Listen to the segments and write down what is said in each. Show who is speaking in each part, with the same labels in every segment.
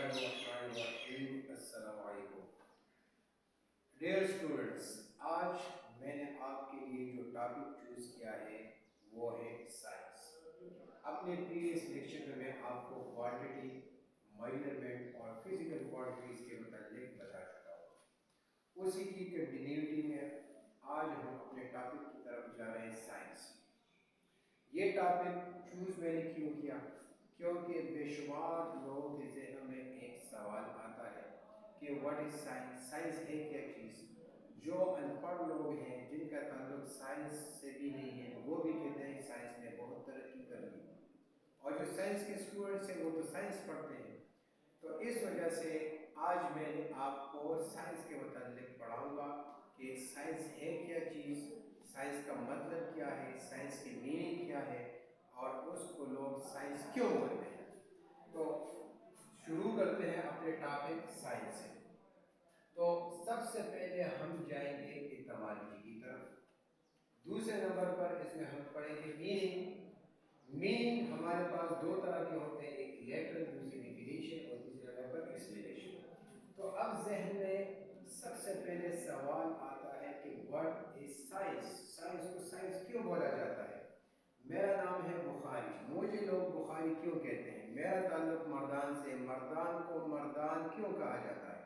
Speaker 1: बिस्मिल्लाहिर्रहमानिर्रहीम। अस्सलाम वालेकुम। डियर स्टूडेंट्स, आज मैंने आपके लिए जो टॉपिक चूज़ किया है वो है साइंस। अपने प्रीवियस लेक्चर में मैं आपको क्वांटिटी, मेजरमेंट और फिजिकल क्वांटिटीज़ के मुताबिक बता चुका हूँ। उसी की कंटिन्यूटी में आज हम अपने टॉपिक की तरफ जा रहे हैं, साइंस। ये टॉपिक चूज़ मैंने क्यों किया? क्योंकि बेशुमार लोगों के ज़हन में एक सवाल आता है कि व्हाट इज़ साइंस, साइंस है क्या चीज़। जो अनपढ़ लोग हैं, जिनका ताल्लुक साइंस से भी नहीं है, वो भी कहते हैं साइंस ने बहुत तरक्की कर ली, और जो साइंस के स्टूडेंट्स हैं वो तो साइंस पढ़ते हैं। तो इस वजह से आज मैं आपको साइंस के मुताबिक पढ़ाऊँगा कि साइंस है क्या चीज़, साइंस का मतलब क्या है, साइंस की मीनिंग क्या है, और उसको लोग साइंस क्यों बोलते हैं। तो शुरू करते हैं अपने टॉपिक साइंस से। तो सबसे पहले हम जाएंगे इतिमादी की तरफ। दूसरे नंबर पर इसमें हम पढ़ेंगे मीनिंग। मीनिंग हमारे पास दो तरह के होते हैं, एक लेटर, दूसरी डिफिनीशन, और तीसरे नंबर पर एक्सप्लेनेशन। तो अब जहन में सबसे पहले सवाल आता है कि व्हाट इज साइंस, साइंस को साइंस क्यों बोला जाता है। मेरा नाम है बुखारी, मुझे लोग बुखारी क्यों कहते हैं, मेरा ताल्लुक मर्दान से, मर्दान को मर्दान क्यों कहा जाता है।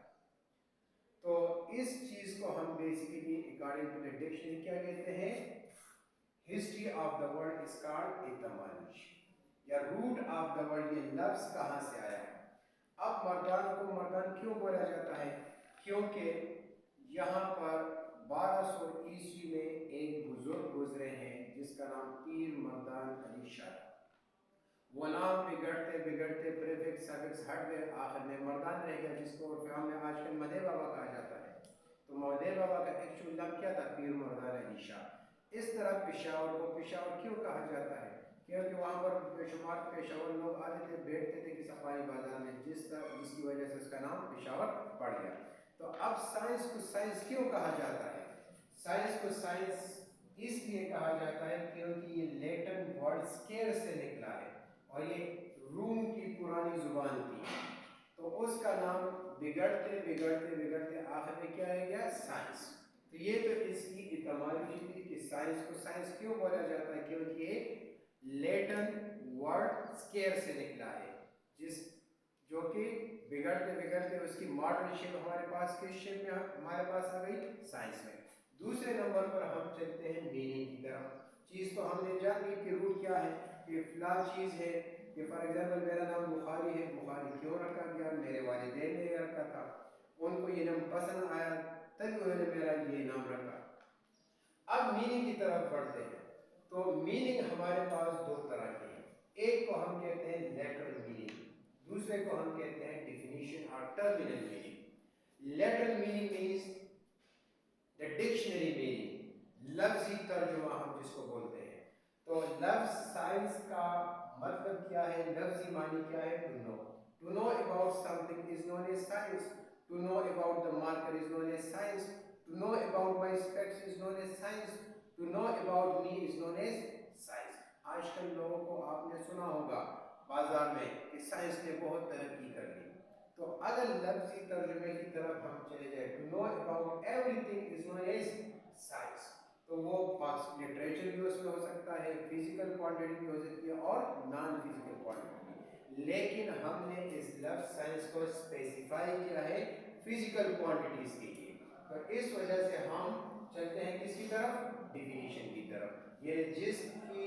Speaker 1: तो इस चीज को हम basically according to the dictionary क्या कहते हैं, history of the word is called etymology, या रूट ऑफ द वर्ड, ये लफ्ज कहाँ से आया है। अब मर्दान को मर्दान क्यों बोला जाता है, क्योंकि यहाँ पर 1200 ईस्वी में एक बुजुर्ग गुजरे हैं जिसका नाम पीर मर्दान अली शाह। वो नाम बिगड़ते बिगड़ते प्रीफिक्स सफिक्स हट गए, आखिर में मर्दान रह गया, जिसको हमने आजकल मदे बाबा कहा जाता है। तो मदे बाबा का एक्चुअल नाम क्या था, पीर मर्दान अली शाह। इस तरह पेशावर को पेशावर क्यों कहा जाता है, क्योंकि वहाँ पर बेशुमार पेशावर लोग आते थे, बैठते थे कि सफारी बाजार में, जिसकी वजह से उसका नाम पेशावर पड़ गया। तो अब साइंस को साइंस क्यों कहा जाता है, साइंस को साइंस इसलिए कहा जाता है क्योंकि ये लैटिन वर्ड स्केर से निकला है, और ये रूम की पुरानी जुबान थी। तो उसका नाम बिगड़ते बिगड़ते बिगड़ते आखिर में क्या रह गया, साइंस। तो ये तो इसकी इतिमादी थी कि साइंस को साइंस क्यों बोला जाता है, क्योंकि ये लैटिन वर्ड स्केर से निकला है, जो कि बिगड़ते बिगड़ते उसकी मॉडर्न शेप हमारे पास किस शेप में हमारे पास आ गई, साइंस में। दूसरे नंबर पर हम चलते हैं मीनिंग की तरफ। चीज़ तो हमने जान ली कि रूट क्या है, कि फला चीज़ है, कि फॉर एग्जांपल मेरा नाम बुखारी है, बुखारी क्यों रखा गया, मेरे वालिदैन ने रखा था, उनको ये नाम पसंद आया, तभी उन्होंने मेरा ये नाम रखा। अब मीनिंग की तरफ बढ़ते हैं। तो मीनिंग हमारे पास दो तरह की है, एक को हम कहते हैं लेटरल मीनिंग, दूसरे को हम कहते हैं डिफिनीशन और terminal meaning. Literal meaning means the dictionary meaning, लफ्जी तर्जुमा हम जिसको बोलते हैं। तो लफ्ज साइंस का मतलब क्या है, लफ्जी मानी क्या है, to know about something is known as science, to know about the marker is known as science, to know about my specs is known as science, to know about me is known as science. आजकल लोगों को आपने सुना होगा बाजार में कि science ने बहुत तरक्की कर ली। तो अगर लफ्जी तर्जुमे की तरफ हम चले जाए, to know about everything is known as science, तो वो लिटरेचर भी उसमें हो सकता है, फिजिकल क्वांटिटी भी हो सकती है, और नॉन फिजिकल क्वांटिटी। लेकिन हमने इस लफ्ज साइंस को स्पेसिफाई किया है फिजिकल क्वांटिटीज के लिए। तो इस वजह से हम चलते हैं किसकी तरफ, डिफिनीशन की तरफ। ये जिसकी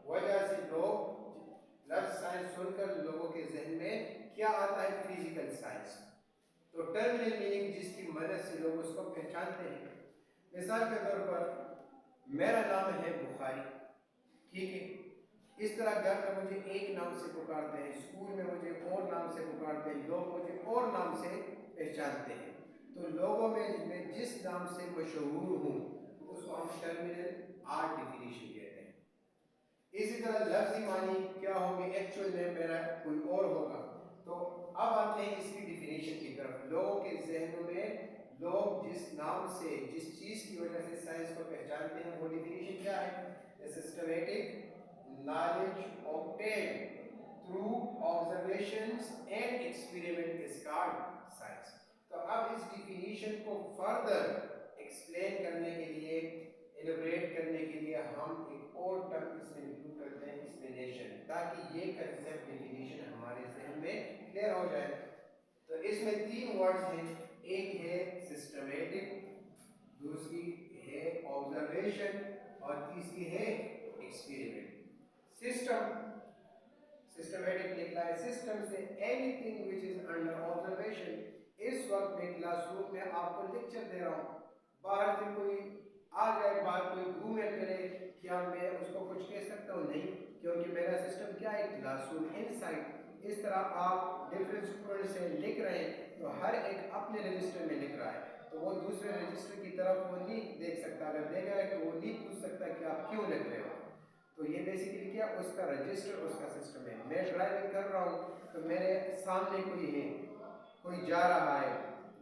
Speaker 1: वजह से लोग लफ्ज साइंस सुनकर लोगों के जहन में क्या आता है, फिजिकल साइंस। तो टर्मिनल मीनिंग जिसकी मदद से लोग उसको पहचानते हैं। मिसाल के तौर पर मेरा नाम है बुखारी, ठीक है, इस तरह घर में मुझे एक नाम से पुकारते हैं, स्कूल में मुझे और नाम से पुकारते हैं, लोग मुझे और नाम से पहचानते हैं। तो लोगों में मैं जिस नाम से मशहूर हूँ उसको हम टर्मिनल आर डिफिनीशन कहते हैं। इसी तरह लफ्जी मानी क्या होंगे, एक्चुअल नेम मेरा कोई और होगा। तो अब आते हैं इसकी डिफिनीशन की तरफ। लोगों के जहनों में लोग जिस नाम से, जिस चीज की वजह से साइंस को पहचानते हैं, वो डिफिनीशन क्या है, systematic knowledge obtained through observations and experiment is hard science. तो अब इस डिफिनीशन को फर्दर एक्सप्लेन करने के लिए, एलिब्रेट करने के लिए हम एक और टर्म इसमें इंक्लूड करते हैं, एक्सप्लेनेशन, ताकि ये कंसेप्ट डिफिनीशन हमारे ज़हन में क्लियर हो जाए। तो इसमें तीन वर्ड्स हैं, एक है सिस्टमेटिक, दूसरी है ऑब्जर्वेशन और तीसरी है एक्सपेरिमेंट। सिस्टमेटिक निकला है सिस्टम से, anything which is under observation. इस वक्त मैं क्लासरूम में आपको लेक्चर दे रहा हूँ, बाहर से कोई आ जाए, बाहर कोई घूमे फिरे, क्या मैं उसको कुछ कह सकता हूँ? नहीं, क्योंकि मेरा सिस्टम क्या है, क्लासरूम इनसाइड। इस तरह आप डिफरेंट स्टूडेंट से लिख रहे हैं, तो हर एक अपने रजिस्टर में लिख रहा है, तो वो दूसरे रजिस्टर की तरफ वो नहीं देख सकता। अगर देखेगा कि वो नहीं पूछ सकता कि आप क्यों लिख रहे हो। तो ये बेसिकली क्या, उसका रजिस्टर, उसका सिस्टम है। मैं ड्राइविंग कर रहा हूँ तो मेरे सामने कोई है, कोई जा रहा है,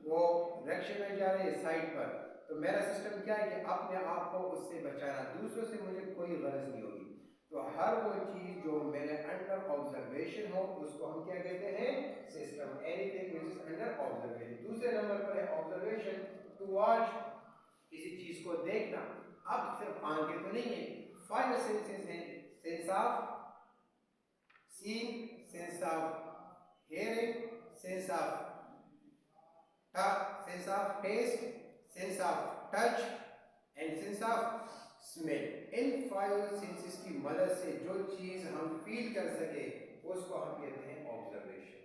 Speaker 1: वो रिक्शे में जा रहे हैं साइड पर, तो मेरा सिस्टम क्या है कि अपने आप को उससे बचाना, दूसरों से मुझे कोई गरज नहीं होगी। तो हर वो चीज़ जो मेरे अंडर ऑब्जर्वेशन हो उसको हम क्या कहते हैं, system. Anything which is under observation. दूसरे नंबर पर है ऑब्जर्वेशन, टू वॉच, किसी चीज़ को देखना। अब सिर्फ आंखें तो नहीं है, 5 सेंसेस हैं, sense of seeing, sense of hearing, sense of sense of taste, sense of touch and sense of smell. इन 5 सेंसेस की मदद से जो चीज हम फील कर सके उसको हम कहते हैं ऑब्जर्वेशन।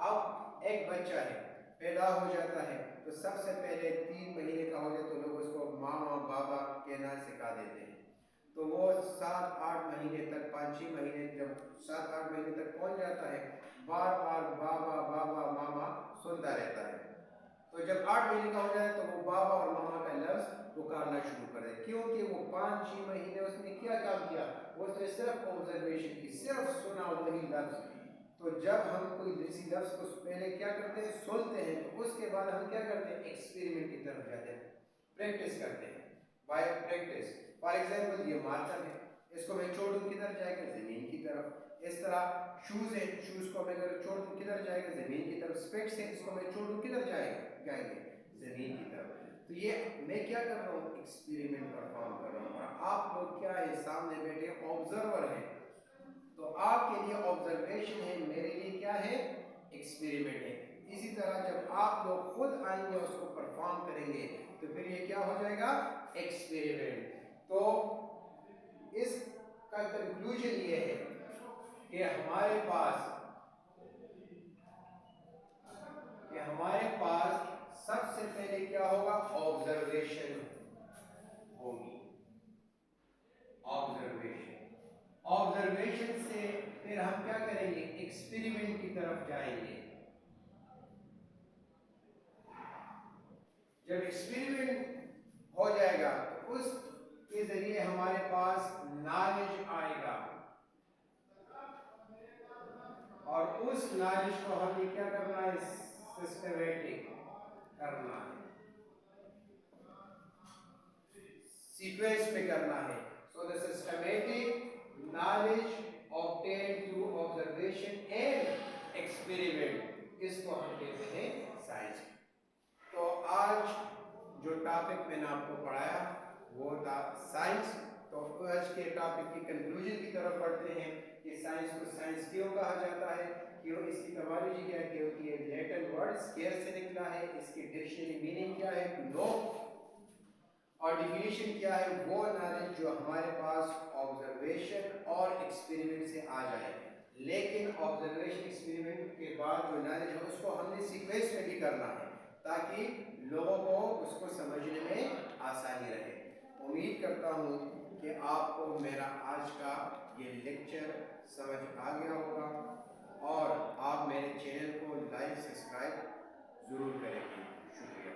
Speaker 1: अब एक बच्चा है, पैदा हो जाता है, तो सबसे पहले 3 महीने का हो जाए तो लोग उसको मामा बाबा कहना सिखा देते हैं। तो वो 7-8 महीने तक, 5-6 महीने, जब 7-8 महीने तक पहुंच जाता है, बार बार बाबा बाबा मामा सुनता रहता है। तो जब 8 महीने का हो जाए तो वो बाबा और मामा का लफ्ज पुकारना शुरू कर दे, क्योंकि वो 5-6 महीने उसने क्या काम किया, उसने सिर्फ ऑब्जर्वेशन की, सिर्फ सुना वही लफ्ज। तो जब हम कोई किसी लफ्ज को पहले क्या करते हैं, सुनते हैं, तो उसके बाद हम क्या करते हैं, एक्सपेरिमेंट की तरफ जाते हैं, प्रैक्टिस करते हैं, बाय प्रैक्टिस। फॉर एग्जाम्पल ये मार्कर है, इसको मैं छोड़ दूं किधर जाएगा, जमीन की तरफ। इस तरह शूज है, शूज को मैं अगर छोड़ दूं किधर जाएगा, जमीन की तरफ। स्पेक्स है, इसको मैं छोड़ दूं किधर जाएंगे, जमीन की तरफ। तो ये मैं क्या कर रहा हूँ, एक्सपेरिमेंट परफॉर्म कर रहा हूँ, और आप लोग क्या है, सामने बैठे ऑब्जर्वर हैं। तो आपके लिए ऑब्जर्वेशन है, मेरे लिए क्या है, एक्सपेरिमेंट है। इसी तरह जब आप लोग खुद आएंगे उसको परफॉर्म करेंगे तो फिर ये क्या हो जाएगा, एक्सपेरिमेंट। तो इसका कंक्लूजन ये है कि हमारे पास सबसे पहले क्या होगा, ऑब्जर्वेशन होगी। ऑब्जर्वेशन से फिर हम क्या करेंगे, एक्सपेरिमेंट की तरफ जाएंगे। जब एक्सपेरिमेंट हो जाएगा तो उसके जरिए हमारे पास नॉलेज आएगा, और उस नॉलेज को हमें क्या करना है, सिस्टमैटिक करना है, सीक्वेंस में करना है। So the systematic knowledge obtained through observation and experiment, इसको हम कहते हैं साइंस। तो आज जो टॉपिक मैंने आपको पढ़ाया वो था साइंस। तो आज के टॉपिक की कंक्लूजन की तरफ बढ़ते हैं कि साइंस को साइंस क्यों कहा जाता है, क्यों, इसकी टर्मिनोलॉजी क्या है, क्योंकि ये लैटिन वर्ड स्केयर से निकला है, इसकी डिक्शनरी मीनिंग क्या है, नो, और डिफिनीशन क्या है, वो नॉलेज जो हमारे पास ऑब्जर्वेशन और एक्सपेरिमेंट से आ जाए। लेकिन ऑब्जर्वेशन एक्सपेरिमेंट के बाद जो नॉलेज है उसको हमने सीक्वेंस में भी करना है ताकि लोगों को उसको समझने में आसानी रहे। उम्मीद करता हूँ कि आपको मेरा आज का ये लेक्चर समझ आ गया होगा, और आप मेरे चैनल को लाइक सब्सक्राइब ज़रूर करेंगे। शुक्रिया।